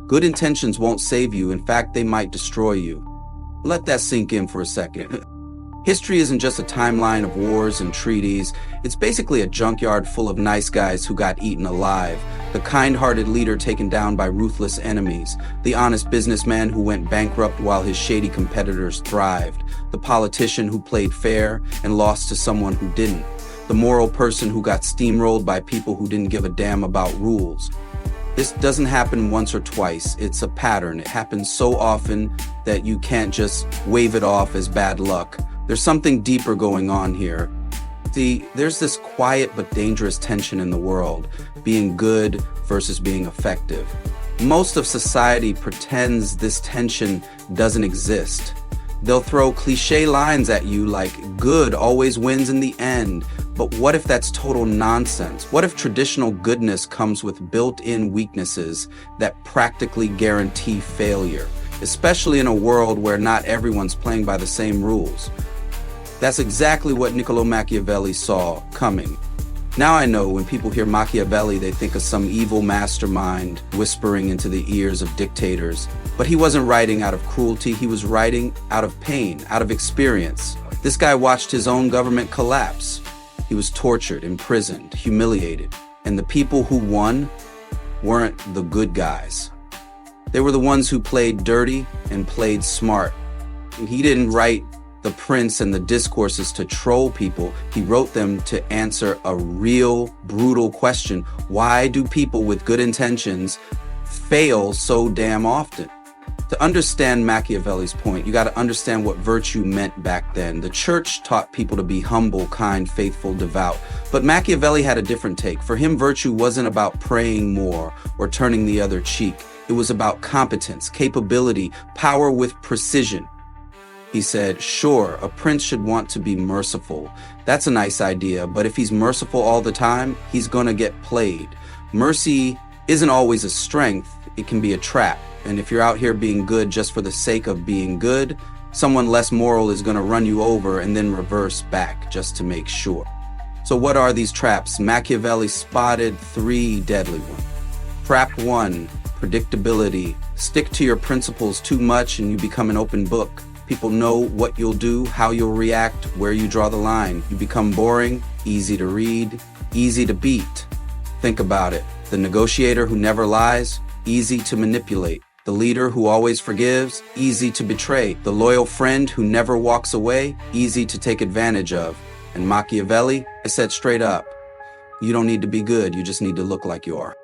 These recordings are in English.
Good intentions won't save you. In fact, they might destroy you. Let that sink in for a second. History isn't just a timeline of wars and treaties. It's basically a junkyard full of nice guys who got eaten alive. The kind-hearted leader taken down by ruthless enemies. The honest businessman who went bankrupt while his shady competitors thrived. The politician who played fair and lost to someone who didn't. The moral person who got steamrolled by people who didn't give a damn about rules. This doesn't happen once or twice. It's a pattern. It happens so often that you can't just wave it off as bad luck. There's something deeper going on here. See, there's this quiet but dangerous tension in the world, being good versus being effective. Most of society pretends this tension doesn't exist. They'll throw cliche lines at you like, good always wins in the end. But what if that's total nonsense? What if traditional goodness comes with built-in weaknesses that practically guarantee failure, especially in a world where not everyone's playing by the same rules? That's exactly what Niccolo Machiavelli saw coming. Now I know when people hear Machiavelli, they think of some evil mastermind whispering into the ears of dictators. But he wasn't writing out of cruelty, he was writing out of pain, out of experience. This guy watched his own government collapse. He was tortured, imprisoned, humiliated. And the people who won weren't the good guys. They were the ones who played dirty and played smart. He didn't write The Prince and the discourses to troll people. He wrote them to answer a real, brutal question. Why do people with good intentions fail so damn often? To understand Machiavelli's point, you got to understand what virtue meant back then. The church taught people to be humble, kind, faithful, devout. But Machiavelli had a different take. For him, virtue wasn't about praying more or turning the other cheek. It was about competence, capability, power with precision. He said, sure, a prince should want to be merciful. That's a nice idea, but if he's merciful all the time, he's gonna get played. Mercy isn't always a strength, it can be a trap. And if you're out here being good just for the sake of being good, someone less moral is gonna run you over and then reverse back just to make sure. So what are these traps? Machiavelli spotted 3 deadly ones. Trap 1, predictability. Stick to your principles too much and you become an open book. People know what you'll do, how you'll react, where you draw the line. You become boring, easy to read, easy to beat. Think about it. The negotiator who never lies, easy to manipulate. The leader who always forgives, easy to betray. The loyal friend who never walks away, easy to take advantage of. And Machiavelli, I said straight up, you don't need to be good, you just need to look like you are.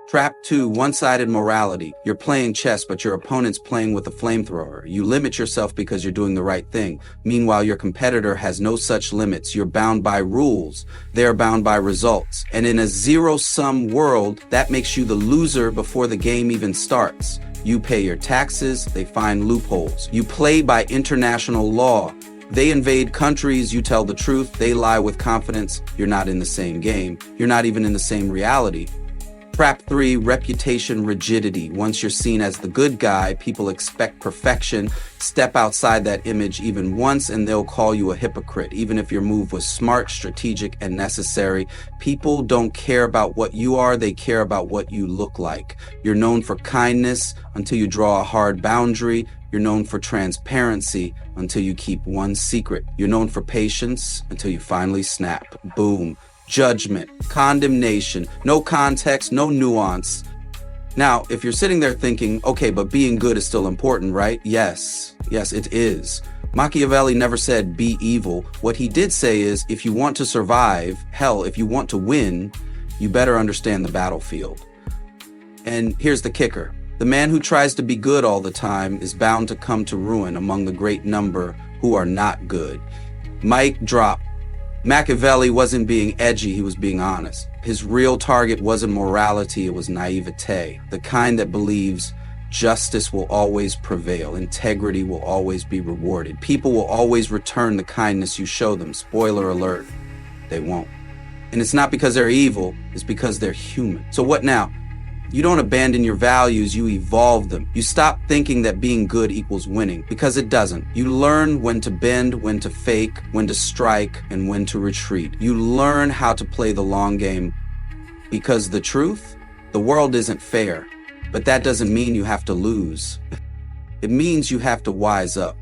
Trap 2, one-sided morality. You're playing chess, but your opponent's playing with a flamethrower. You limit yourself because you're doing the right thing. Meanwhile, your competitor has no such limits. You're bound by rules. They're bound by results. And in a zero-sum world, that makes you the loser before the game even starts. You pay your taxes, they find loopholes. You play by international law. They invade countries, you tell the truth, they lie with confidence. You're not in the same game. You're not even in the same reality. Trap 3, reputation rigidity. Once you're seen as the good guy, people expect perfection. Step outside that image even once and they'll call you a hypocrite. Even if your move was smart, strategic, and necessary, people don't care about what you are, they care about what you look like. You're known for kindness until you draw a hard boundary. You're known for transparency until you keep one secret. You're known for patience until you finally snap. Boom. Judgment, condemnation, no context, no nuance. Now, if you're sitting there thinking, okay, but being good is still important, right? Yes, it is. Machiavelli never said be evil. What he did say is, if you want to survive, hell, if you want to win, you better understand the battlefield. And here's the kicker. The man who tries to be good all the time is bound to come to ruin among the great number who are not good. Mic drop. Machiavelli wasn't being edgy, he was being honest. His real target wasn't morality, it was naivete. The kind that believes justice will always prevail, integrity will always be rewarded. People will always return the kindness you show them. Spoiler alert, they won't. And it's not because they're evil, it's because they're human. So what now? You don't abandon your values, you evolve them. You stop thinking that being good equals winning, because it doesn't. You learn when to bend, when to fake, when to strike, and when to retreat. You learn how to play the long game, because the truth, the world isn't fair. But that doesn't mean you have to lose. It means you have to wise up.